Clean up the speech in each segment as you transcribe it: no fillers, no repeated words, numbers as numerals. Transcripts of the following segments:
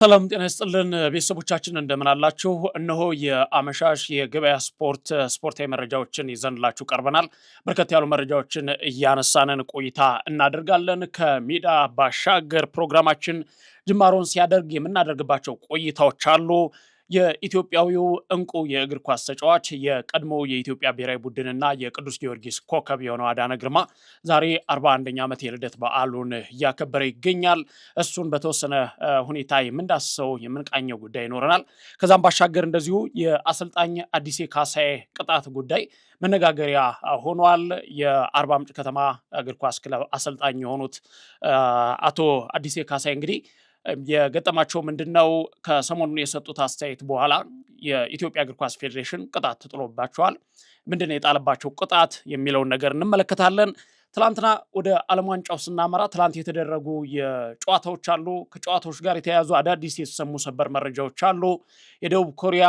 ሰላም ጤና ይስጥልን ቤተሰቦቻችን እንደምን አላችሁ? እነሆ የአመሻሽ የገበያ ስፖርታዊ መረጃዎችን ይዘንላችሁ ቀርበናል። በርከት ያሉ መረጃዎችን እያነሳንን ቆይታ እናደርጋለን። ከሜዳ ባሻገር ፕሮግራማችን ጅማሮን ሲያደርግ የምናደርግባቸው ቆይታዎች አሉ። የኢትዮጵያዊው እንቁ የእግር ኳስ ተጫዋች የቀድሞ የኢትዮጵያ ብሔራዊ ቡድንና የቅዱስ ጊዮርጊስ ኮከብ የሆነው አዳነ ግርማ ዛሬ 41ኛ ዓመት የልደት በዓሉን እያከበረ ይገኛል። እሱን በተወሰነ ሁኔታ የምንዳስሰው የምንቃኘው ጉዳይ ይኖረናል። ከዛም ባሻገር እንደዚሁ የአሰልጣኝ አዲሴ ካሳዬ ቅጣት ጉዳይ መነጋገሪያ ሆኗል። የአርባ ምንጭ ከተማ እግር ኳስ ክለብ አሰልጣኝ የሆኑት አቶ አዲሴ ካሳዬ እንግዲህ የገጠማቸው ምንድነው? ከሰሞኑን የሰጡት አስተያየት በኋላ የኢትዮጵያ እግር ኳስ ፌዴሬሽን ቅጣት ተጥሎባቸዋል። ምንድነው የጣለባቸው ቅጣት የሚለውን ነገር እንመለከታለን። ትላንትና ወደ ዓለም ዋንጫው ስናመራ ትላንት የተደረጉ የጨዋታዎች አሉ። ከጨዋታዎች ጋር የተያያዙ አዳዲስ የተሰሙ ሰበር መረጃዎች አሉ። የደቡብ ኮሪያ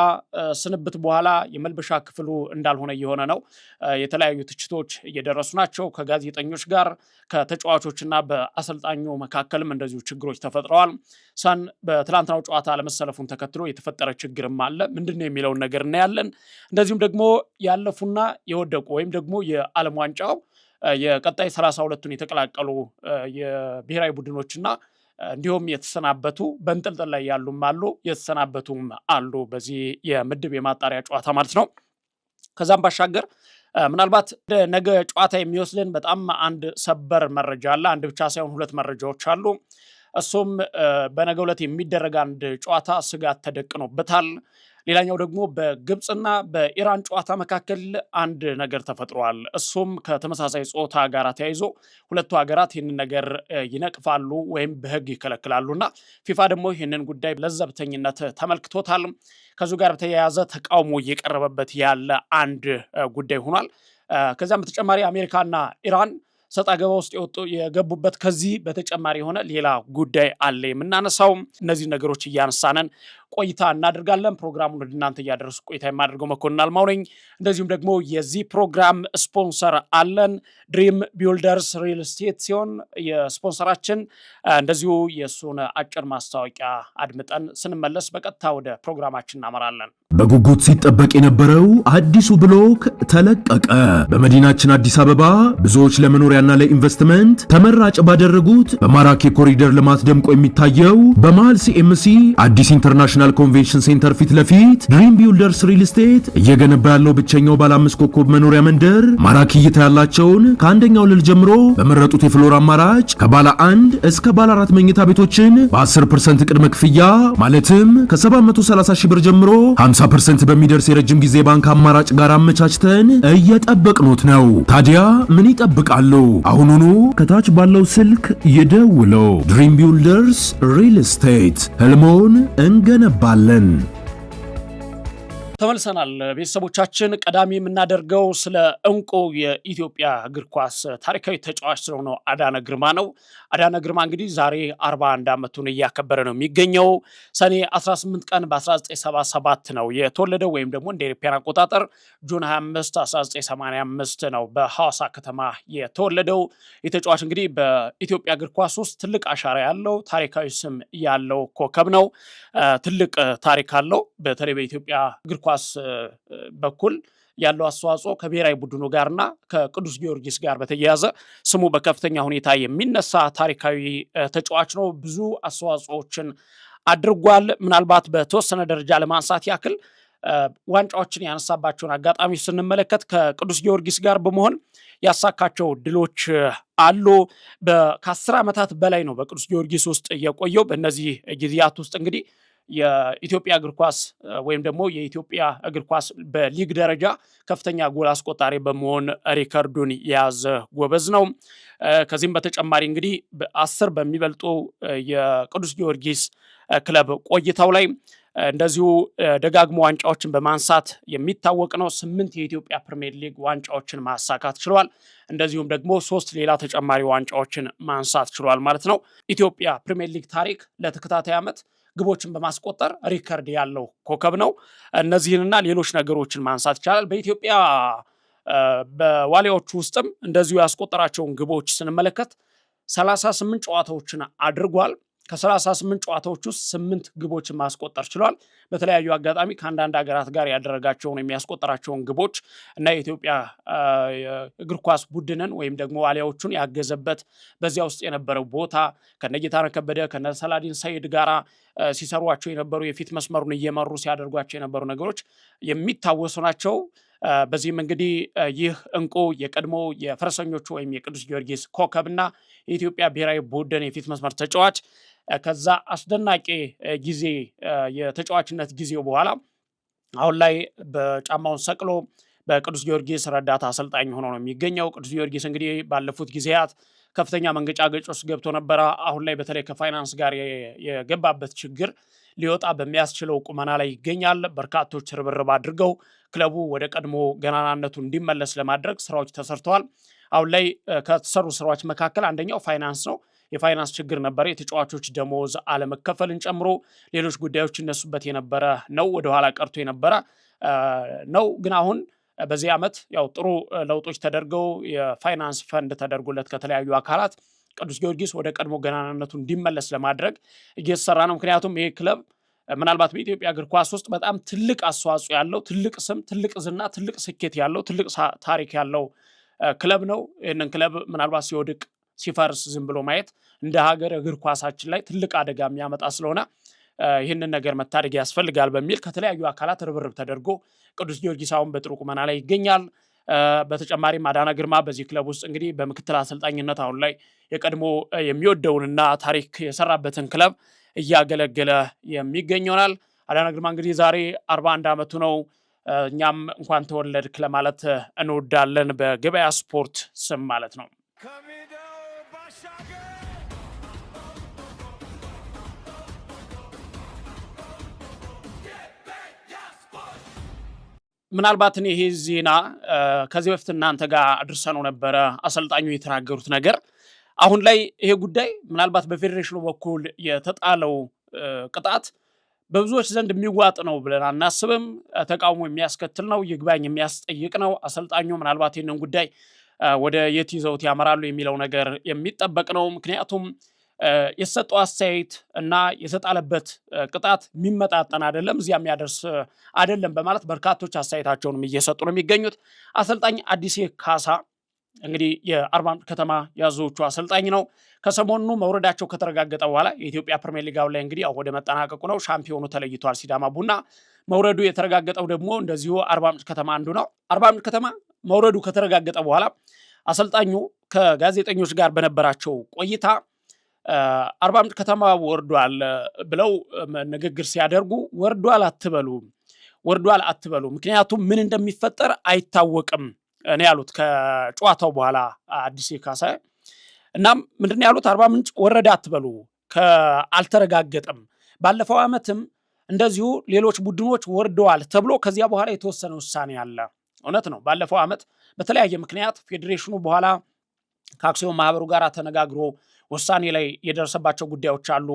ስንብት በኋላ የመልበሻ ክፍሉ እንዳልሆነ እየሆነ ነው። የተለያዩ ትችቶች እየደረሱ ናቸው። ከጋዜጠኞች ጋር ከተጫዋቾችና በአሰልጣኙ መካከልም እንደዚሁ ችግሮች ተፈጥረዋል። ሳን በትላንትናው ጨዋታ ለመሰለፉን ተከትሎ የተፈጠረ ችግርም አለ። ምንድነው የሚለውን ነገር እናያለን። እንደዚሁም ደግሞ ያለፉና የወደቁ ወይም ደግሞ የዓለም ዋንጫው የቀጣይ 32ቱን የተቀላቀሉ የብሔራዊ ቡድኖችና እንዲሁም የተሰናበቱ በእንጥልጥል ላይ ያሉም አሉ፣ የተሰናበቱም አሉ። በዚህ የምድብ የማጣሪያ ጨዋታ ማለት ነው። ከዛም ባሻገር ምናልባት ነገ ጨዋታ የሚወስድን በጣም አንድ ሰበር መረጃ አለ። አንድ ብቻ ሳይሆን ሁለት መረጃዎች አሉ። እሱም በነገው ዕለት የሚደረግ አንድ ጨዋታ ስጋት ተደቅኖበታል። ሌላኛው ደግሞ በግብፅና በኢራን ጨዋታ መካከል አንድ ነገር ተፈጥሯል። እሱም ከተመሳሳይ ጾታ ጋር ተያይዞ ሁለቱ ሀገራት ይህንን ነገር ይነቅፋሉ ወይም በሕግ ይከለክላሉና ፊፋ ደግሞ ይህንን ጉዳይ ለዘብተኝነት ተመልክቶታል። ከዙ ጋር በተያያዘ ተቃውሞ እየቀረበበት ያለ አንድ ጉዳይ ሆኗል። ከዚያም በተጨማሪ አሜሪካና ኢራን ሰጣ ገባ ውስጥ የገቡበት ከዚህ በተጨማሪ የሆነ ሌላ ጉዳይ አለ የምናነሳው። እነዚህ ነገሮች እያነሳነን ቆይታ እናደርጋለን። ፕሮግራሙን ወደ እናንተ እያደረሱ ቆይታ የማደርገው መኮንን አልማው ነኝ። እንደዚሁም ደግሞ የዚህ ፕሮግራም ስፖንሰር አለን፣ ድሪም ቢልደርስ ሪል ስቴት ሲሆን የስፖንሰራችን እንደዚሁ የእሱን አጭር ማስታወቂያ አድምጠን ስንመለስ በቀጥታ ወደ ፕሮግራማችን እናመራለን። በጉጉት ሲጠበቅ የነበረው አዲሱ ብሎክ ተለቀቀ። በመዲናችን አዲስ አበባ ብዙዎች ለመኖሪያና ለኢንቨስትመንት ተመራጭ ባደረጉት በማራኪ ኮሪደር ልማት ደምቆ የሚታየው በመሃል ሲኤምሲ አዲስ ኢንተርናሽናል ኮንቬንሽን ሴንተር ፊት ለፊት ድሪም ቢልደርስ ሪል ስቴት እየገነባ ያለው ብቸኛው ባለ 5 ኮከብ መኖሪያ መንደር ማራኪ እይታ ያላቸውን ከአንደኛው ወለል ጀምሮ በመረጡት የፍሎር አማራጭ ከባለ 1 እስከ ባለ 4 መኝታ ቤቶችን በ10% ቅድመ ክፍያ ማለትም ከ730 ሺህ ብር ጀምሮ 50% በሚደርስ የረጅም ጊዜ ባንክ አማራጭ ጋር አመቻችተን እየጠበቅኖት ነው። ታዲያ ምን ይጠብቃሉ? አሁኑኑ ከታች ባለው ስልክ ይደውለው። ድሪም ቢልደርስ ሪል ስቴት ህልሞን እንገነባለን። ተመልሰናል ቤተሰቦቻችን። ቀዳሚ የምናደርገው ስለ እንቁ የኢትዮጵያ እግር ኳስ ታሪካዊ ተጫዋች ስለሆነው አዳነ ግርማ ነው። አዳነ ግርማ እንግዲህ ዛሬ 41 ዓመቱን እያከበረ ነው የሚገኘው። ሰኔ 18 ቀን በ1977 ነው የተወለደው ወይም ደግሞ እንደ አውሮፓውያን አቆጣጠር ጁን 25 1985 ነው በሐዋሳ ከተማ የተወለደው። የተጫዋች እንግዲህ በኢትዮጵያ እግር ኳስ ውስጥ ትልቅ አሻራ ያለው ታሪካዊ ስም ያለው ኮከብ ነው። ትልቅ ታሪክ አለው። በተለይ በኢትዮጵያ እግር ኳስ በኩል ያለው አስተዋጽኦ ከብሔራዊ ቡድኑ ጋርና ከቅዱስ ጊዮርጊስ ጋር በተያያዘ ስሙ በከፍተኛ ሁኔታ የሚነሳ ታሪካዊ ተጫዋች ነው። ብዙ አስተዋጽኦችን አድርጓል። ምናልባት በተወሰነ ደረጃ ለማንሳት ያክል ዋንጫዎችን ያነሳባቸውን አጋጣሚ ስንመለከት ከቅዱስ ጊዮርጊስ ጋር በመሆን ያሳካቸው ድሎች አሉ። ከ10 ዓመታት በላይ ነው በቅዱስ ጊዮርጊስ ውስጥ የቆየው። በእነዚህ ጊዜያት ውስጥ እንግዲህ የኢትዮጵያ እግር ኳስ ወይም ደግሞ የኢትዮጵያ እግር ኳስ በሊግ ደረጃ ከፍተኛ ጎል አስቆጣሪ በመሆን ሪከርዱን የያዘ ጎበዝ ነው። ከዚህም በተጨማሪ እንግዲህ 10 በሚበልጡ የቅዱስ ጊዮርጊስ ክለብ ቆይታው ላይ እንደዚሁ ደጋግሞ ዋንጫዎችን በማንሳት የሚታወቅ ነው። 8 የኢትዮጵያ ፕሪሚየር ሊግ ዋንጫዎችን ማሳካት ችሏል። እንደዚሁም ደግሞ 3 ሌላ ተጨማሪ ዋንጫዎችን ማንሳት ችሏል ማለት ነው። ኢትዮጵያ ፕሪሚየር ሊግ ታሪክ ለተከታታይ ዓመት ግቦችን በማስቆጠር ሪከርድ ያለው ኮከብ ነው። እነዚህንና ሌሎች ነገሮችን ማንሳት ይቻላል። በኢትዮጵያ በዋሊያዎቹ ውስጥም እንደዚሁ ያስቆጠራቸውን ግቦች ስንመለከት 38 ጨዋታዎችን አድርጓል። ከ38 ጨዋታዎች ውስጥ 8 ግቦችን ማስቆጠር ችሏል። በተለያዩ አጋጣሚ ከአንዳንድ ሀገራት ጋር ያደረጋቸውን የሚያስቆጠራቸውን ግቦች እና የኢትዮጵያ እግር ኳስ ቡድንን ወይም ደግሞ ዋሊያዎቹን ያገዘበት በዚያ ውስጥ የነበረው ቦታ ከነጌታነህ ከበደ ከነሰላዲን ሰይድ ጋራ ሲሰሯቸው የነበሩ የፊት መስመሩን እየመሩ ሲያደርጓቸው የነበሩ ነገሮች የሚታወሱ ናቸው። በዚህም እንግዲህ ይህ እንቁ የቀድሞ የፈረሰኞቹ ወይም የቅዱስ ጊዮርጊስ ኮከብና የኢትዮጵያ ብሔራዊ ቡድን የፊት መስመር ተጫዋች ከዛ አስደናቂ ጊዜ የተጫዋችነት ጊዜው በኋላ አሁን ላይ በጫማውን ሰቅሎ በቅዱስ ጊዮርጊስ ረዳት አሰልጣኝ ሆኖ ነው የሚገኘው። ቅዱስ ጊዮርጊስ እንግዲህ ባለፉት ጊዜያት ከፍተኛ መንገጫገጭ ውስጥ ገብቶ ነበረ። አሁን ላይ በተለይ ከፋይናንስ ጋር የገባበት ችግር ሊወጣ በሚያስችለው ቁመና ላይ ይገኛል። በርካቶች ርብርብ አድርገው ክለቡ ወደ ቀድሞ ገናናነቱ እንዲመለስ ለማድረግ ስራዎች ተሰርተዋል። አሁን ላይ ከተሰሩ ስራዎች መካከል አንደኛው ፋይናንስ ነው። የፋይናንስ ችግር ነበረ። የተጫዋቾች ደሞዝ አለመከፈልን ጨምሮ ሌሎች ጉዳዮች እነሱበት የነበረ ነው። ወደኋላ ቀርቶ የነበረ ነው። ግን አሁን በዚህ ዓመት ያው ጥሩ ለውጦች ተደርገው የፋይናንስ ፈንድ ተደርጎለት ከተለያዩ አካላት ቅዱስ ጊዮርጊስ ወደ ቀድሞ ገናናነቱ እንዲመለስ ለማድረግ እየተሰራ ነው። ምክንያቱም ይሄ ክለብ ምናልባት በኢትዮጵያ እግር ኳስ ውስጥ በጣም ትልቅ አስተዋጽኦ ያለው፣ ትልቅ ስም፣ ትልቅ ዝና፣ ትልቅ ስኬት ያለው፣ ትልቅ ታሪክ ያለው ክለብ ነው። ይህንን ክለብ ምናልባት ሲወድቅ ሲፈርስ ዝም ብሎ ማየት እንደ ሀገር እግር ኳሳችን ላይ ትልቅ አደጋ የሚያመጣ ስለሆነ ይህንን ነገር መታደግ ያስፈልጋል በሚል ከተለያዩ አካላት ርብርብ ተደርጎ ቅዱስ ጊዮርጊስ አሁን በጥሩ ቁመና ላይ ይገኛል። በተጨማሪም አዳነ ግርማ በዚህ ክለብ ውስጥ እንግዲህ በምክትል አሰልጣኝነት አሁን ላይ የቀድሞ የሚወደውንና ታሪክ የሰራበትን ክለብ እያገለገለ የሚገኝ ይሆናል። አዳነ ግርማ እንግዲህ ዛሬ 41 ዓመቱ ነው። እኛም እንኳን ተወለድክ ለማለት እንወዳለን በገበያ ስፖርት ስም ማለት ነው። ምናልባት ይሄ ዜና ከዚህ በፊት እናንተ ጋር አድርሰነው ነበረ። አሰልጣኙ የተናገሩት ነገር አሁን ላይ ይሄ ጉዳይ ምናልባት በፌዴሬሽኑ በኩል የተጣለው ቅጣት በብዙዎች ዘንድ የሚዋጥ ነው ብለን አናስብም። ተቃውሞ የሚያስከትል ነው፣ ይግባኝ የሚያስጠይቅ ነው። አሰልጣኙ ምናልባት ይህንን ጉዳይ ወደ የት ይዘውት ያመራሉ የሚለው ነገር የሚጠበቅ ነው። ምክንያቱም የተሰጠው አስተያየት እና የተጣለበት ቅጣት የሚመጣጠን አይደለም፣ እዚያ የሚያደርስ አይደለም በማለት በርካቶች አስተያየታቸውንም እየሰጡ ነው የሚገኙት። አሰልጣኝ አዲሴ ካሳ እንግዲህ የአርባ ምንጭ ከተማ ያዞቹ አሰልጣኝ ነው። ከሰሞኑ መውረዳቸው ከተረጋገጠ በኋላ የኢትዮጵያ ፕሪሚየር ሊግ ላይ እንግዲህ ወደ መጠናቀቁ ነው። ሻምፒዮኑ ተለይቷል። ሲዳማ ቡና መውረዱ የተረጋገጠው ደግሞ እንደዚሁ አርባ ምንጭ ከተማ አንዱ ነው። አርባ ምንጭ ከተማ መውረዱ ከተረጋገጠ በኋላ አሰልጣኙ ከጋዜጠኞች ጋር በነበራቸው ቆይታ አርባ ምንጭ ከተማ ወርዷል ብለው ንግግር ሲያደርጉ ወርዷል አትበሉ፣ ምክንያቱም ምን እንደሚፈጠር አይታወቅም እኔ ያሉት ከጨዋታው በኋላ አዲስ ካሳ። እናም ምንድን ያሉት አርባ ምንጭ ወረደ አትበሉ፣ አልተረጋገጠም። ባለፈው ዓመትም እንደዚሁ ሌሎች ቡድኖች ወርደዋል ተብሎ ከዚያ በኋላ የተወሰነ ውሳኔ አለ። እውነት ነው። ባለፈው ዓመት በተለያየ ምክንያት ፌዴሬሽኑ በኋላ ከአክሲዮን ማህበሩ ጋር ተነጋግሮ ውሳኔ ላይ የደረሰባቸው ጉዳዮች አሉ።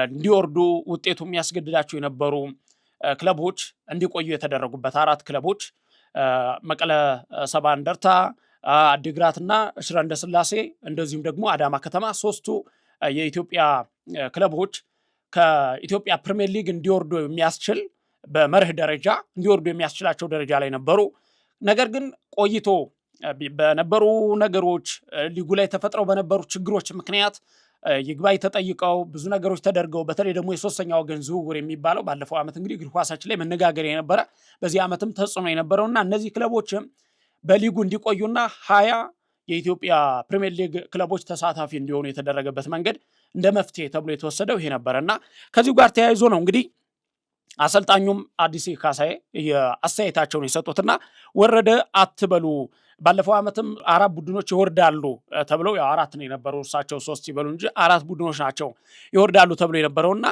እንዲወርዱ ውጤቱ የሚያስገድዳቸው የነበሩ ክለቦች እንዲቆዩ የተደረጉበት 4 ክለቦች መቀለ ሰባ እንደርታ፣ አዲግራትና ሽረ እንዳስላሴ እንደዚሁም ደግሞ አዳማ ከተማ 3ቱ የኢትዮጵያ ክለቦች ከኢትዮጵያ ፕሪሚየር ሊግ እንዲወርዱ የሚያስችል በመርህ ደረጃ እንዲወርዱ የሚያስችላቸው ደረጃ ላይ ነበሩ። ነገር ግን ቆይቶ በነበሩ ነገሮች ሊጉ ላይ ተፈጥረው በነበሩ ችግሮች ምክንያት ይግባኝ ተጠይቀው ብዙ ነገሮች ተደርገው በተለይ ደግሞ የሶስተኛ ወገን ዝውውር የሚባለው ባለፈው ዓመት እንግዲህ እግር ኳሳችን ላይ መነጋገር የነበረ በዚህ ዓመትም ተጽዕኖ የነበረውና እነዚህ ክለቦችም በሊጉ እንዲቆዩና 20 የኢትዮጵያ ፕሪሚየር ሊግ ክለቦች ተሳታፊ እንዲሆኑ የተደረገበት መንገድ እንደ መፍትሄ ተብሎ የተወሰደው ይሄ ነበረና ከዚሁ ጋር ተያይዞ ነው እንግዲህ አሰልጣኙም አዲስ ካሳዬ የአስተያየታቸውን የሰጡትና ወረደ አትበሉ፣ ባለፈው ዓመትም 4 ቡድኖች ይወርዳሉ ተብለው ያው 4 ነው የነበረው፣ እርሳቸው 3 ይበሉ እንጂ 4 ቡድኖች ናቸው ይወርዳሉ ተብሎ የነበረውና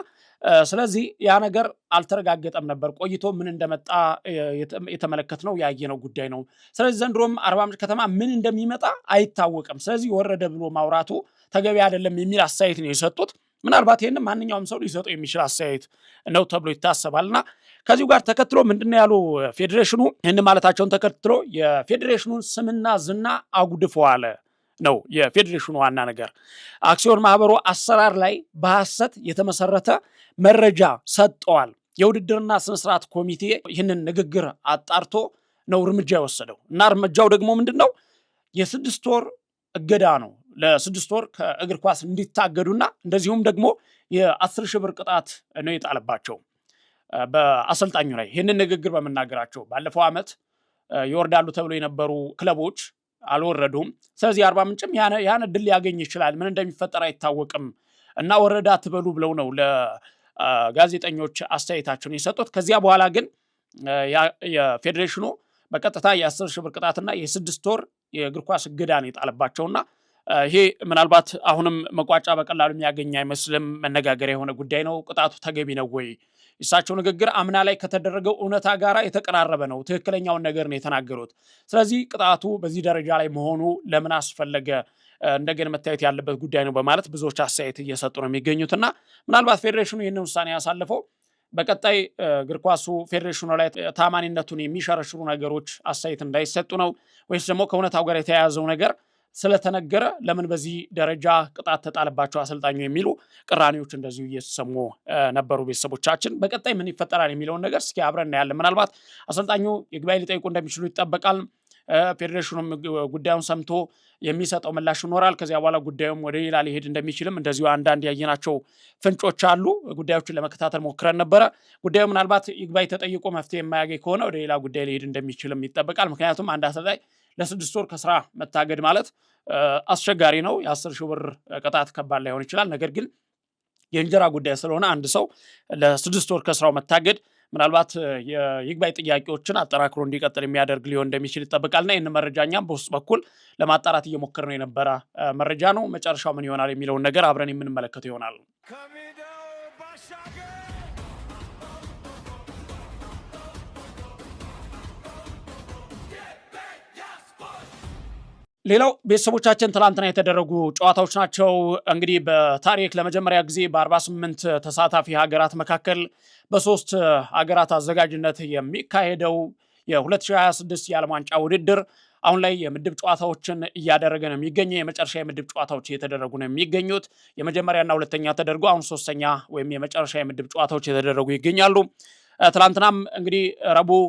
ስለዚህ ያ ነገር አልተረጋገጠም ነበር። ቆይቶ ምን እንደመጣ የተመለከትነው ያየነው ጉዳይ ነው። ስለዚህ ዘንድሮም አርባ ምንጭ ከተማ ምን እንደሚመጣ አይታወቅም። ስለዚህ ወረደ ብሎ ማውራቱ ተገቢ አይደለም የሚል አስተያየት ነው የሰጡት። ምናልባት ይህን ማንኛውም ሰው ሊሰጠው የሚችል አስተያየት ነው ተብሎ ይታሰባልና ከዚሁ ጋር ተከትሎ ምንድነው ያሉ ፌዴሬሽኑ ይህን ማለታቸውን ተከትሎ የፌዴሬሽኑን ስምና ዝና አጉድፈዋል ነው የፌዴሬሽኑ ዋና ነገር። አክሲዮን ማህበሩ አሰራር ላይ በሐሰት የተመሰረተ መረጃ ሰጠዋል። የውድድርና ስነስርዓት ኮሚቴ ይህንን ንግግር አጣርቶ ነው እርምጃ የወሰደው እና እርምጃው ደግሞ ምንድነው? የ6 ወር እገዳ ነው። ለ6 ወር ከእግር ኳስ እንዲታገዱና እንደዚሁም ደግሞ የ10 ሺህ ብር ቅጣት ነው የጣለባቸው በአሰልጣኙ ላይ ይህንን ንግግር በመናገራቸው። ባለፈው ዓመት ይወርዳሉ ተብሎ የነበሩ ክለቦች አልወረዱም። ስለዚህ አርባ ምንጭም ያን እድል ሊያገኝ ይችላል፣ ምን እንደሚፈጠር አይታወቅም እና ወረዳ ትበሉ ብለው ነው ለጋዜጠኞች አስተያየታቸውን የሰጡት። ከዚያ በኋላ ግን የፌዴሬሽኑ በቀጥታ የ10 ሺህ ብር ቅጣትና የ6 ወር የእግር ኳስ እገዳን የጣለባቸውና ይሄ ምናልባት አሁንም መቋጫ በቀላሉ የሚያገኝ አይመስልም። መነጋገሪያ የሆነ ጉዳይ ነው። ቅጣቱ ተገቢ ነው ወይ? እሳቸው ንግግር አምና ላይ ከተደረገው እውነታ ጋር የተቀራረበ ነው። ትክክለኛውን ነገር ነው የተናገሩት። ስለዚህ ቅጣቱ በዚህ ደረጃ ላይ መሆኑ ለምን አስፈለገ? እንደገና መታየት ያለበት ጉዳይ ነው በማለት ብዙዎች አስተያየት እየሰጡ ነው የሚገኙትና ምናልባት ፌዴሬሽኑ ይህንን ውሳኔ ያሳለፈው በቀጣይ እግር ኳሱ ፌዴሬሽኑ ላይ ታማኒነቱን የሚሸረሽሩ ነገሮች አስተያየት እንዳይሰጡ ነው ወይስ ደግሞ ከእውነታው ጋር የተያያዘው ነገር ስለተነገረ ለምን በዚህ ደረጃ ቅጣት ተጣለባቸው አሰልጣኙ የሚሉ ቅራኔዎች እንደዚሁ እየተሰሙ ነበሩ። ቤተሰቦቻችን በቀጣይ ምን ይፈጠራል የሚለውን ነገር እስኪ አብረን እናያለን። ምናልባት አሰልጣኙ ይግባኝ ሊጠይቁ እንደሚችሉ ይጠበቃል። ፌዴሬሽኑም ጉዳዩን ሰምቶ የሚሰጠው ምላሽ ይኖራል። ከዚያ በኋላ ጉዳዩም ወደ ሌላ ሊሄድ እንደሚችልም እንደዚሁ አንዳንድ ያየናቸው ፍንጮች አሉ። ጉዳዮችን ለመከታተል ሞክረን ነበረ። ጉዳዩ ምናልባት ይግባኝ ተጠይቆ መፍትሄ የማያገኝ ከሆነ ወደ ሌላ ጉዳይ ሊሄድ እንደሚችልም ይጠበቃል። ምክንያቱም አንድ አሰልጣኝ ለ6 ወር ከስራ መታገድ ማለት አስቸጋሪ ነው። የ10 ሺህ ብር ቅጣት ከባድ ላይሆን ይችላል። ነገር ግን የእንጀራ ጉዳይ ስለሆነ አንድ ሰው ለ6 ወር ከስራው መታገድ ምናልባት የይግባኝ ጥያቄዎችን አጠራክሮ እንዲቀጥል የሚያደርግ ሊሆን እንደሚችል ይጠበቃልና ይህን መረጃኛም በውስጥ በኩል ለማጣራት እየሞከር ነው የነበረ መረጃ ነው። መጨረሻው ምን ይሆናል የሚለውን ነገር አብረን የምንመለከተው ይሆናል። ሌላው ቤተሰቦቻችን ትላንትና የተደረጉ ጨዋታዎች ናቸው። እንግዲህ በታሪክ ለመጀመሪያ ጊዜ በ48 ተሳታፊ ሀገራት መካከል በ3 ሀገራት አዘጋጅነት የሚካሄደው የ2026 የዓለም ዋንጫ ውድድር አሁን ላይ የምድብ ጨዋታዎችን እያደረገ ነው የሚገኘው። የመጨረሻ የምድብ ጨዋታዎች እየተደረጉ ነው የሚገኙት። የመጀመሪያና ሁለተኛ ተደርጎ አሁን ሶስተኛ ወይም የመጨረሻ የምድብ ጨዋታዎች እየተደረጉ ይገኛሉ። ትላንትናም እንግዲህ ረቡዕ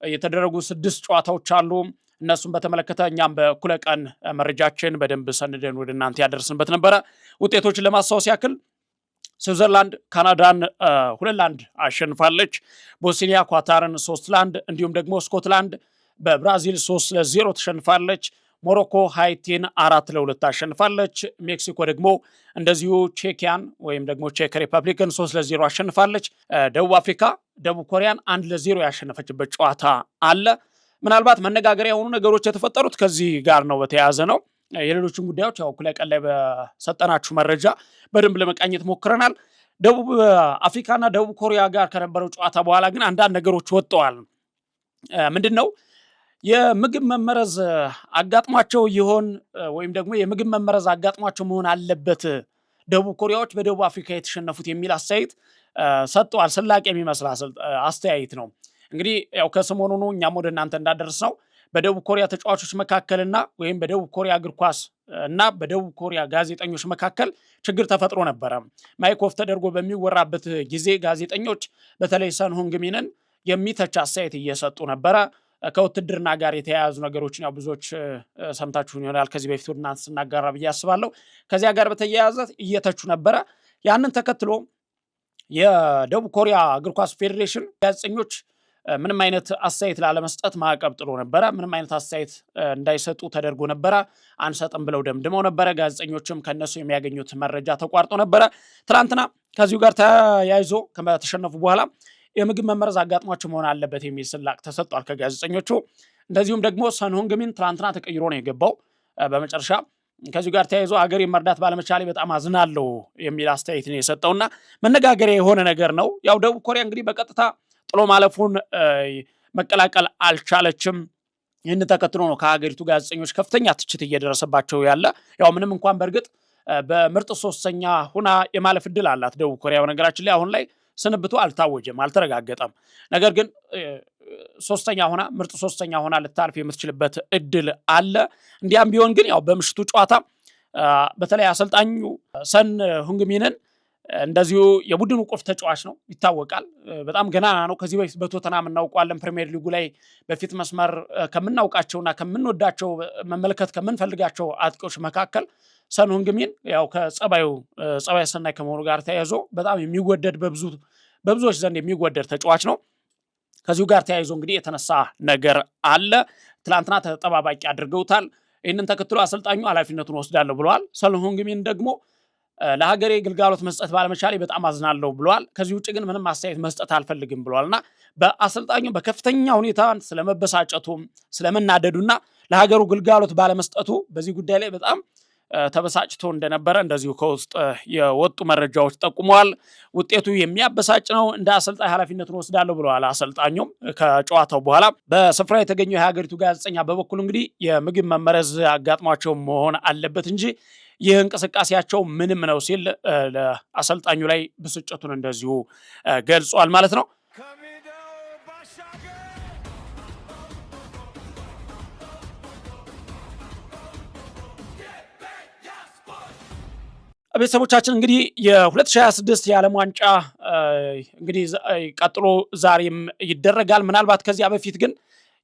የተደረጉ 6 ጨዋታዎች አሉ። እነሱም በተመለከተ እኛም በኩለ ቀን መረጃችን በደንብ ሰንደን ወደ እናንተ ያደርስንበት ነበረ። ውጤቶችን ለማስታወስ ያክል ስዊዘርላንድ ካናዳን 2-1 አሸንፋለች። ቦስኒያ ኳታርን 3-1፣ እንዲሁም ደግሞ ስኮትላንድ በብራዚል 3-0 ተሸንፋለች። ሞሮኮ ሃይቲን 4-2 አሸንፋለች። ሜክሲኮ ደግሞ እንደዚሁ ቼኪያን ወይም ደግሞ ቼክ ሪፐብሊክን 3-0 አሸንፋለች። ደቡብ አፍሪካ ደቡብ ኮሪያን 1-0 ያሸነፈችበት ጨዋታ አለ። ምናልባት መነጋገሪያ የሆኑ ነገሮች የተፈጠሩት ከዚህ ጋር ነው በተያያዘ ነው። የሌሎችን ጉዳዮች ያው እኩለ ቀን ላይ በሰጠናችሁ መረጃ በደንብ ለመቃኘት ሞክረናል። ደቡብ አፍሪካና ደቡብ ኮሪያ ጋር ከነበረው ጨዋታ በኋላ ግን አንዳንድ ነገሮች ወጥተዋል። ምንድን ነው የምግብ መመረዝ አጋጥሟቸው ይሆን ወይም ደግሞ የምግብ መመረዝ አጋጥሟቸው መሆን አለበት ደቡብ ኮሪያዎች በደቡብ አፍሪካ የተሸነፉት የሚል አስተያየት ሰጥተዋል። ስላቅ የሚመስል አስተያየት ነው። እንግዲህ ያው ከሰሞኑኑ እኛም ወደ እናንተ እንዳደረስ ነው በደቡብ ኮሪያ ተጫዋቾች መካከልና ወይም በደቡብ ኮሪያ እግር ኳስ እና በደቡብ ኮሪያ ጋዜጠኞች መካከል ችግር ተፈጥሮ ነበረ። ማይኮፍ ተደርጎ በሚወራበት ጊዜ ጋዜጠኞች በተለይ ሰን ሁንግሚንን የሚተች አስተያየት እየሰጡ ነበረ። ከውትድርና ጋር የተያያዙ ነገሮችን ያው ብዙዎች ሰምታችሁን ይሆናል ከዚህ በፊት ወደ እናንተ ስናጋራ ብዬ አስባለሁ። ከዚያ ጋር በተያያዘ እየተቹ ነበረ። ያንን ተከትሎ የደቡብ ኮሪያ እግር ኳስ ፌዴሬሽን ጋዜጠኞች ምንም አይነት አስተያየት ላለመስጠት ማዕቀብ ጥሎ ነበረ። ምንም አይነት አስተያየት እንዳይሰጡ ተደርጎ ነበረ። አንሰጥም ብለው ደምድመው ነበረ። ጋዜጠኞችም ከነሱ የሚያገኙት መረጃ ተቋርጦ ነበረ። ትናንትና ከዚሁ ጋር ተያይዞ ከተሸነፉ በኋላ የምግብ መመረዝ አጋጥሟቸው መሆን አለበት የሚል ስላቅ ተሰጥቷል ከጋዜጠኞቹ። እንደዚሁም ደግሞ ሰን ሁንግሚን ትናንትና ተቀይሮ ነው የገባው በመጨረሻ። ከዚሁ ጋር ተያይዞ ሀገሬን መርዳት ባለመቻሌ በጣም አዝናለሁ የሚል አስተያየት ነው የሰጠውና መነጋገሪያ የሆነ ነገር ነው። ያው ደቡብ ኮሪያ እንግዲህ በቀጥታ ጥሎ ማለፉን መቀላቀል አልቻለችም። ይህን ተከትሎ ነው ከሀገሪቱ ጋዜጠኞች ከፍተኛ ትችት እየደረሰባቸው ያለ። ያው ምንም እንኳን በእርግጥ በምርጥ 3ኛ ሁና የማለፍ እድል አላት ደቡብ ኮሪያ። በነገራችን ላይ አሁን ላይ ስንብቱ አልታወጀም፣ አልተረጋገጠም። ነገር ግን ሶስተኛ ሆና ምርጥ ሶስተኛ ሆና ልታልፍ የምትችልበት እድል አለ። እንዲያም ቢሆን ግን ያው በምሽቱ ጨዋታ በተለይ አሰልጣኙ ሰን ሁንግሚንን እንደዚሁ የቡድኑ ቁልፍ ተጫዋች ነው ይታወቃል። በጣም ገናና ነው። ከዚህ በፊት በቶተናም እናውቀዋለን። ፕሪሚየር ሊጉ ላይ በፊት መስመር ከምናውቃቸውና ከምንወዳቸው መመልከት ከምንፈልጋቸው አጥቂዎች መካከል ሰን ሁንግሚን ያው ጸባይ ሰናይ ከመሆኑ ጋር ተያይዞ በጣም የሚወደድ በብዙዎች ዘንድ የሚወደድ ተጫዋች ነው። ከዚሁ ጋር ተያይዞ እንግዲህ የተነሳ ነገር አለ። ትላንትና ተጠባባቂ አድርገውታል። ይህንን ተከትሎ አሰልጣኙ ኃላፊነቱን ወስዳለሁ ብለዋል። ሰን ሁንግሚን ደግሞ ለሀገሬ ግልጋሎት መስጠት ባለመቻሌ በጣም አዝናለሁ ብለዋል። ከዚህ ውጭ ግን ምንም አስተያየት መስጠት አልፈልግም ብለዋልና በአሰልጣኙ በከፍተኛ ሁኔታ ስለመበሳጨቱም ስለመናደዱና ለሀገሩ ግልጋሎት ባለመስጠቱ በዚህ ጉዳይ ላይ በጣም ተበሳጭቶ እንደነበረ እንደዚሁ ከውስጥ የወጡ መረጃዎች ጠቁመዋል። ውጤቱ የሚያበሳጭ ነው፣ እንደ አሰልጣኝ ኃላፊነቱን ወስዳለሁ ብለዋል። አሰልጣኙም ከጨዋታው በኋላ በስፍራ የተገኘው የሀገሪቱ ጋዜጠኛ በበኩሉ እንግዲህ የምግብ መመረዝ አጋጥሟቸው መሆን አለበት እንጂ ይህ እንቅስቃሴያቸው ምንም ነው ሲል ለአሰልጣኙ ላይ ብስጭቱን እንደዚሁ ገልጿል ማለት ነው። ቤተሰቦቻችን እንግዲህ የ2026 የዓለም ዋንጫ እንግዲህ ቀጥሎ ዛሬም ይደረጋል። ምናልባት ከዚያ በፊት ግን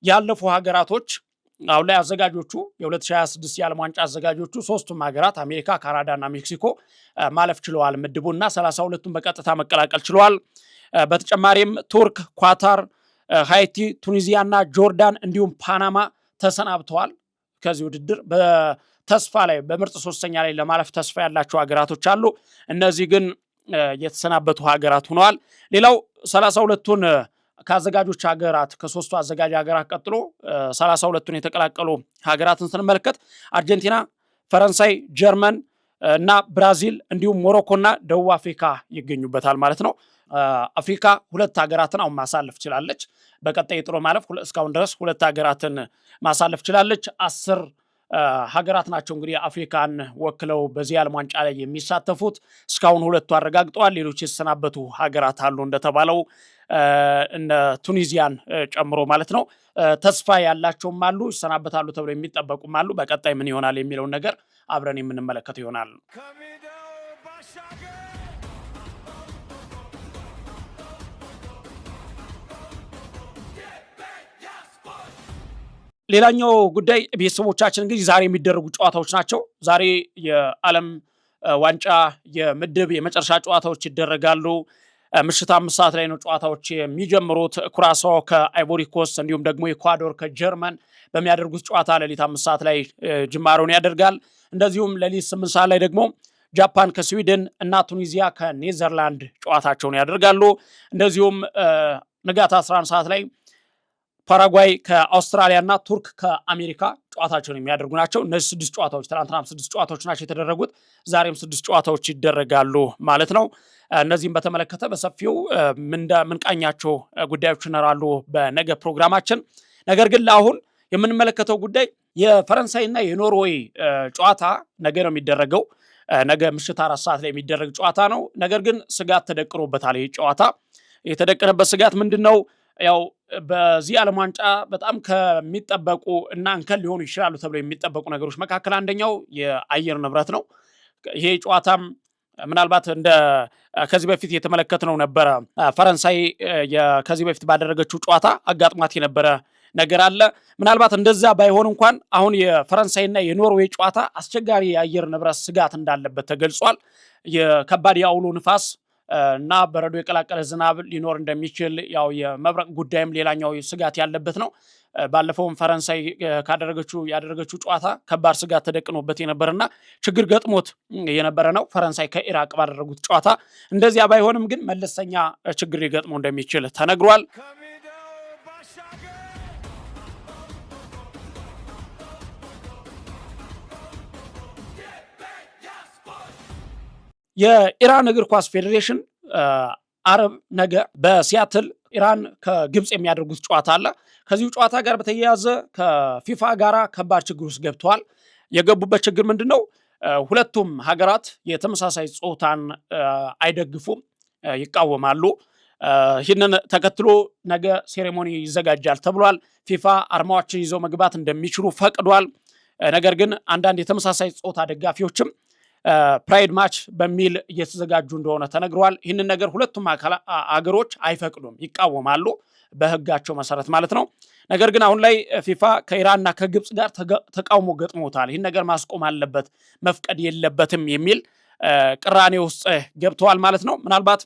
ያለፉ ሀገራቶች አሁን ላይ አዘጋጆቹ የ2026 የዓለም ዋንጫ አዘጋጆቹ ሶስቱም ሀገራት አሜሪካ፣ ካናዳ እና ሜክሲኮ ማለፍ ችለዋል ምድቡና 32ቱን በቀጥታ መቀላቀል ችለዋል። በተጨማሪም ቱርክ፣ ኳታር፣ ሃይቲ፣ ቱኒዚያ እና ጆርዳን እንዲሁም ፓናማ ተሰናብተዋል ከዚህ ውድድር። በተስፋ ላይ በምርጥ ሶስተኛ ላይ ለማለፍ ተስፋ ያላቸው ሀገራቶች አሉ። እነዚህ ግን የተሰናበቱ ሀገራት ሆነዋል። ሌላው 32ቱን ከአዘጋጆች ሀገራት ከሶስቱ አዘጋጅ ሀገራት ቀጥሎ 32ቱን የተቀላቀሉ ሀገራትን ስንመለከት አርጀንቲና፣ ፈረንሳይ፣ ጀርመን እና ብራዚል እንዲሁም ሞሮኮ እና ደቡብ አፍሪካ ይገኙበታል ማለት ነው። አፍሪካ ሁለት ሀገራትን አሁን ማሳለፍ ችላለች። በቀጣይ ጥሎ ማለፍ እስካሁን ድረስ ሁለት ሀገራትን ማሳለፍ ችላለች። 10 ሀገራት ናቸው እንግዲህ አፍሪካን ወክለው በዚህ ዓለም ዋንጫ ላይ የሚሳተፉት። እስካሁን ሁለቱ አረጋግጠዋል። ሌሎች የተሰናበቱ ሀገራት አሉ እንደተባለው እነ ቱኒዚያን ጨምሮ ማለት ነው። ተስፋ ያላቸውም አሉ፣ ይሰናበታሉ ተብሎ የሚጠበቁም አሉ። በቀጣይ ምን ይሆናል የሚለውን ነገር አብረን የምንመለከተው ይሆናል። ሌላኛው ጉዳይ ቤተሰቦቻችን እንግዲህ ዛሬ የሚደረጉ ጨዋታዎች ናቸው። ዛሬ የዓለም ዋንጫ የምድብ የመጨረሻ ጨዋታዎች ይደረጋሉ። ምሽት 5 ሰዓት ላይ ነው ጨዋታዎች የሚጀምሩት። ኩራሳው ከአይቮሪ ኮስት እንዲሁም ደግሞ ኢኳዶር ከጀርመን በሚያደርጉት ጨዋታ ሌሊት 5 ሰዓት ላይ ጅማሮን ያደርጋል። እንደዚሁም ሌሊት 8 ሰዓት ላይ ደግሞ ጃፓን ከስዊድን እና ቱኒዚያ ከኔዘርላንድ ጨዋታቸውን ያደርጋሉ። እንደዚሁም ንጋት 11 ሰዓት ላይ ፓራጓይ ከአውስትራሊያ እና ቱርክ ከአሜሪካ ጨዋታቸውን የሚያደርጉ ናቸው። እነዚህ 6 ጨዋታዎች ትናንትናም 6 ጨዋታዎች ናቸው የተደረጉት። ዛሬም 6 ጨዋታዎች ይደረጋሉ ማለት ነው። እነዚህም በተመለከተ በሰፊው ምንቃኛቸው ጉዳዮች ይኖራሉ በነገ ፕሮግራማችን። ነገር ግን ለአሁን የምንመለከተው ጉዳይ የፈረንሳይና የኖርዌይ ጨዋታ ነገ ነው የሚደረገው። ነገ ምሽት 4 ሰዓት ላይ የሚደረግ ጨዋታ ነው። ነገር ግን ስጋት ተደቅኖበታል። ይህ ጨዋታ የተደቀነበት ስጋት ምንድን ነው? ያው በዚህ ዓለም ዋንጫ በጣም ከሚጠበቁ እና እንከን ሊሆኑ ይችላሉ ተብሎ የሚጠበቁ ነገሮች መካከል አንደኛው የአየር ንብረት ነው። ይሄ ጨዋታም ምናልባት እንደ ከዚህ በፊት የተመለከትነው ነበረ። ፈረንሳይ ከዚህ በፊት ባደረገችው ጨዋታ አጋጥሟት የነበረ ነገር አለ። ምናልባት እንደዛ ባይሆን እንኳን አሁን የፈረንሳይና የኖርዌይ ጨዋታ አስቸጋሪ የአየር ንብረት ስጋት እንዳለበት ተገልጿል። የከባድ የአውሎ ንፋስ እና በረዶ የቀላቀለ ዝናብ ሊኖር እንደሚችል ያው የመብረቅ ጉዳይም ሌላኛው ስጋት ያለበት ነው። ባለፈውም ፈረንሳይ ያደረገችው ጨዋታ ከባድ ስጋት ተደቅኖበት የነበረና ችግር ገጥሞት የነበረ ነው። ፈረንሳይ ከኢራቅ ባደረጉት ጨዋታ እንደዚያ ባይሆንም ግን መለስተኛ ችግር ሊገጥመው እንደሚችል ተነግሯል። የኢራን እግር ኳስ ፌዴሬሽን አረብ ነገ በሲያትል ኢራን ከግብፅ የሚያደርጉት ጨዋታ አለ። ከዚሁ ጨዋታ ጋር በተያያዘ ከፊፋ ጋራ ከባድ ችግር ውስጥ ገብተዋል። የገቡበት ችግር ምንድነው? ሁለቱም ሀገራት የተመሳሳይ ጾታን አይደግፉም፣ ይቃወማሉ። ይህንን ተከትሎ ነገ ሴሬሞኒ ይዘጋጃል ተብሏል። ፊፋ አርማዎችን ይዘው መግባት እንደሚችሉ ፈቅዷል። ነገር ግን አንዳንድ የተመሳሳይ ጾታ ደጋፊዎችም ፕራይድ ማች በሚል እየተዘጋጁ እንደሆነ ተነግሯል። ይህንን ነገር ሁለቱም አገሮች አይፈቅዱም፣ ይቃወማሉ በህጋቸው መሰረት ማለት ነው። ነገር ግን አሁን ላይ ፊፋ ከኢራንና ከግብፅ ጋር ተቃውሞ ገጥሞታል። ይህን ነገር ማስቆም አለበት፣ መፍቀድ የለበትም የሚል ቅራኔ ውስጥ ገብተዋል ማለት ነው። ምናልባት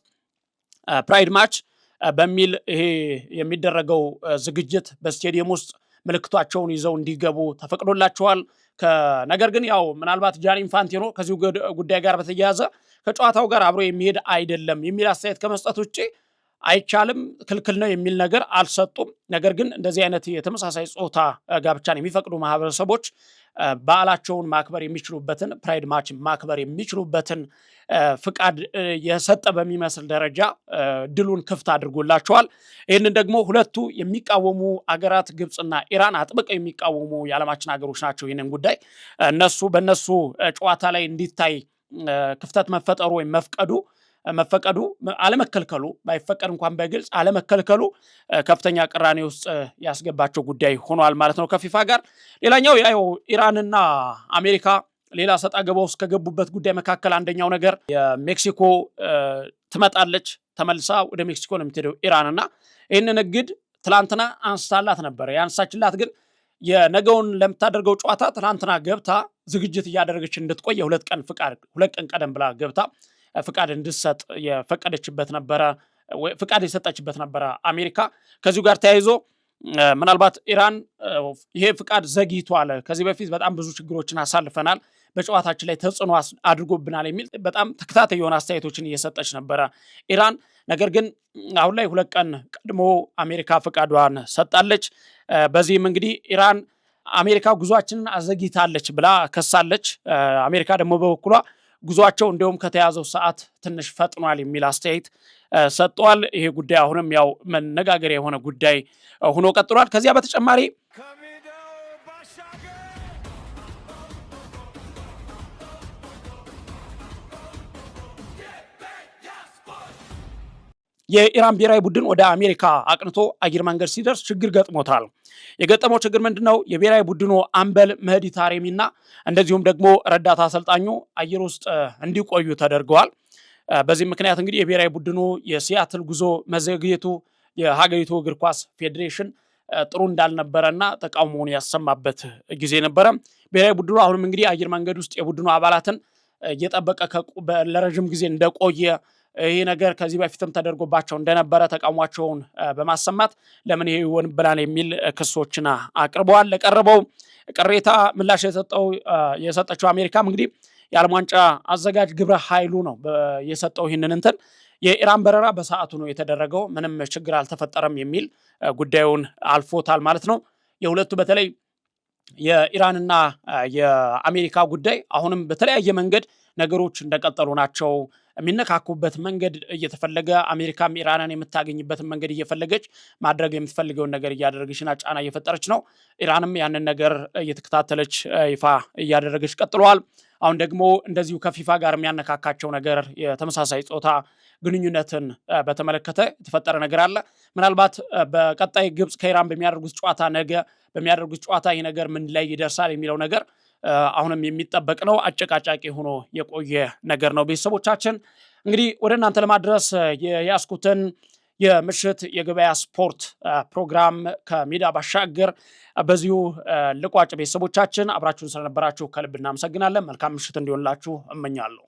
ፕራይድ ማች በሚል ይሄ የሚደረገው ዝግጅት በስቴዲየም ውስጥ ምልክቷቸውን ይዘው እንዲገቡ ተፈቅዶላቸዋል። ነገር ግን ያው ምናልባት ጃኒ ኢንፋንቲኖ ከዚሁ ጉዳይ ጋር በተያያዘ ከጨዋታው ጋር አብሮ የሚሄድ አይደለም የሚል አስተያየት ከመስጠት ውጭ አይቻልም፣ ክልክል ነው የሚል ነገር አልሰጡም። ነገር ግን እንደዚህ አይነት የተመሳሳይ ጾታ ጋብቻን የሚፈቅዱ ማህበረሰቦች በዓላቸውን ማክበር የሚችሉበትን ፕራይድ ማች ማክበር የሚችሉበትን ፍቃድ የሰጠ በሚመስል ደረጃ ድሉን ክፍት አድርጎላቸዋል። ይህንን ደግሞ ሁለቱ የሚቃወሙ አገራት ግብፅና ኢራን አጥብቀው የሚቃወሙ የዓለማችን ሀገሮች ናቸው። ይህንን ጉዳይ በእነሱ ጨዋታ ላይ እንዲታይ ክፍተት መፈጠሩ ወይም መፈቀዱ አለመከልከሉ ባይፈቀድ እንኳን በግልጽ አለመከልከሉ ከፍተኛ ቅራኔ ውስጥ ያስገባቸው ጉዳይ ሆኗል ማለት ነው ከፊፋ ጋር። ሌላኛው ያው ኢራንና አሜሪካ ሌላ ሰጣ ገባ ውስጥ ከገቡበት ጉዳይ መካከል አንደኛው ነገር የሜክሲኮ ትመጣለች፣ ተመልሳ ወደ ሜክሲኮ ነው የምትሄደው ኢራንና ይህንን እግድ ትላንትና አንስታላት ነበር። ያንሳችላት ግን የነገውን ለምታደርገው ጨዋታ ትላንትና ገብታ ዝግጅት እያደረገች እንድትቆይ ሁለት ቀን ቀደም ብላ ገብታ ፍቃድ እንድትሰጥ የፈቀደችበት ነበረ፣ ፍቃድ የሰጠችበት ነበረ አሜሪካ። ከዚሁ ጋር ተያይዞ ምናልባት ኢራን ይሄ ፍቃድ ዘግይቷል፣ ከዚህ በፊት በጣም ብዙ ችግሮችን አሳልፈናል፣ በጨዋታችን ላይ ተጽዕኖ አድርጎብናል የሚል በጣም ተከታታይ የሆነ አስተያየቶችን እየሰጠች ነበረ ኢራን። ነገር ግን አሁን ላይ 2 ቀን ቀድሞ አሜሪካ ፍቃዷን ሰጣለች። በዚህም እንግዲህ ኢራን አሜሪካ ጉዟችንን አዘግይታለች ብላ ከሳለች። አሜሪካ ደግሞ በበኩሏ ጉዟቸው እንዲሁም ከተያዘው ሰዓት ትንሽ ፈጥኗል የሚል አስተያየት ሰጥቷል። ይሄ ጉዳይ አሁንም ያው መነጋገሪያ የሆነ ጉዳይ ሆኖ ቀጥሏል። ከዚያ በተጨማሪ የኢራን ብሔራዊ ቡድን ወደ አሜሪካ አቅንቶ አየር መንገድ ሲደርስ ችግር ገጥሞታል። የገጠመው ችግር ምንድነው? የብሔራዊ ቡድኑ አምበል መህዲ ታሬሚና እንደዚሁም ደግሞ ረዳት አሰልጣኙ አየር ውስጥ እንዲቆዩ ተደርገዋል። በዚህ ምክንያት እንግዲህ የብሔራዊ ቡድኑ የሲያትል ጉዞ መዘግየቱ የሀገሪቱ እግር ኳስ ፌዴሬሽን ጥሩ እንዳልነበረና ተቃውሞውን ያሰማበት ጊዜ ነበረ። ብሔራዊ ቡድኑ አሁንም እንግዲህ አየር መንገድ ውስጥ የቡድኑ አባላትን እየጠበቀ ለረጅም ጊዜ እንደቆየ ይሄ ነገር ከዚህ በፊትም ተደርጎባቸው እንደነበረ ተቃውሟቸውን በማሰማት ለምን ይሄ ይሆንብናል የሚል ክሶችን አቅርበዋል። ለቀረበው ቅሬታ ምላሽ የሰጠችው አሜሪካም እንግዲህ የዓለም ዋንጫ አዘጋጅ ግብረ ኃይሉ ነው የሰጠው ይህንን እንትን የኢራን በረራ በሰዓቱ ነው የተደረገው፣ ምንም ችግር አልተፈጠረም የሚል ጉዳዩን አልፎታል ማለት ነው። የሁለቱ በተለይ የኢራንና የአሜሪካ ጉዳይ አሁንም በተለያየ መንገድ ነገሮች እንደቀጠሉ ናቸው። የሚነካኩበት መንገድ እየተፈለገ አሜሪካም ኢራንን የምታገኝበትን መንገድ እየፈለገች ማድረግ የምትፈልገውን ነገር እያደረገችና ጫና እየፈጠረች ነው። ኢራንም ያንን ነገር እየተከታተለች ይፋ እያደረገች ቀጥለዋል። አሁን ደግሞ እንደዚሁ ከፊፋ ጋር የሚያነካካቸው ነገር የተመሳሳይ ጾታ ግንኙነትን በተመለከተ የተፈጠረ ነገር አለ። ምናልባት በቀጣይ ግብፅ ከኢራን በሚያደርጉት ጨዋታ ነገ በሚያደርጉት ጨዋታ ይህ ነገር ምን ላይ ይደርሳል የሚለው ነገር አሁንም የሚጠበቅ ነው። አጨቃጫቂ ሆኖ የቆየ ነገር ነው። ቤተሰቦቻችን እንግዲህ ወደ እናንተ ለማድረስ የያዝኩትን የምሽት የገበያ ስፖርት ፕሮግራም ከሜዳ ባሻገር በዚሁ ልቋጭ። ቤተሰቦቻችን አብራችሁን ስለነበራችሁ ከልብ እናመሰግናለን። መልካም ምሽት እንዲሆንላችሁ እመኛለሁ።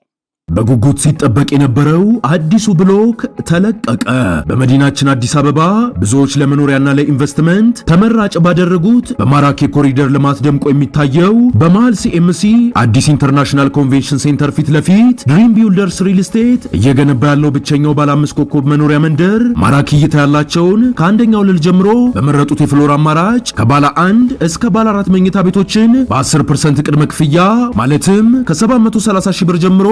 በጉጉት ሲጠበቅ የነበረው አዲሱ ብሎክ ተለቀቀ። በመዲናችን አዲስ አበባ ብዙዎች ለመኖሪያና ለኢንቨስትመንት ተመራጭ ባደረጉት በማራኪ ኮሪደር ልማት ደምቆ የሚታየው በመሃል ሲኤምሲ አዲስ ኢንተርናሽናል ኮንቬንሽን ሴንተር ፊት ለፊት ድሪም ቢልደርስ ሪል ስቴት እየገነባ ያለው ብቸኛው ባለ 5 ኮከብ መኖሪያ መንደር ማራኪ እይታ ያላቸውን ከአንደኛው ወለል ጀምሮ በመረጡት የፍሎር አማራጭ ከባለ 1 እስከ ባለ 4 መኝታ ቤቶችን በ10% ቅድመ ክፍያ ማለትም ከ730 ሺህ ብር ጀምሮ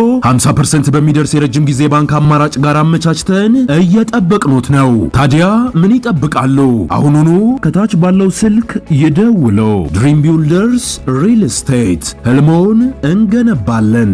50% በሚደርስ የረጅም ጊዜ ባንክ አማራጭ ጋር አመቻችተን እየጠበቅኖት ነው። ታዲያ ምን ይጠብቃሉ? አሁኑኑ ከታች ባለው ስልክ ይደውለው። ድሪም ቢልደርስ ሪል ስቴት ህልሞን እንገነባለን።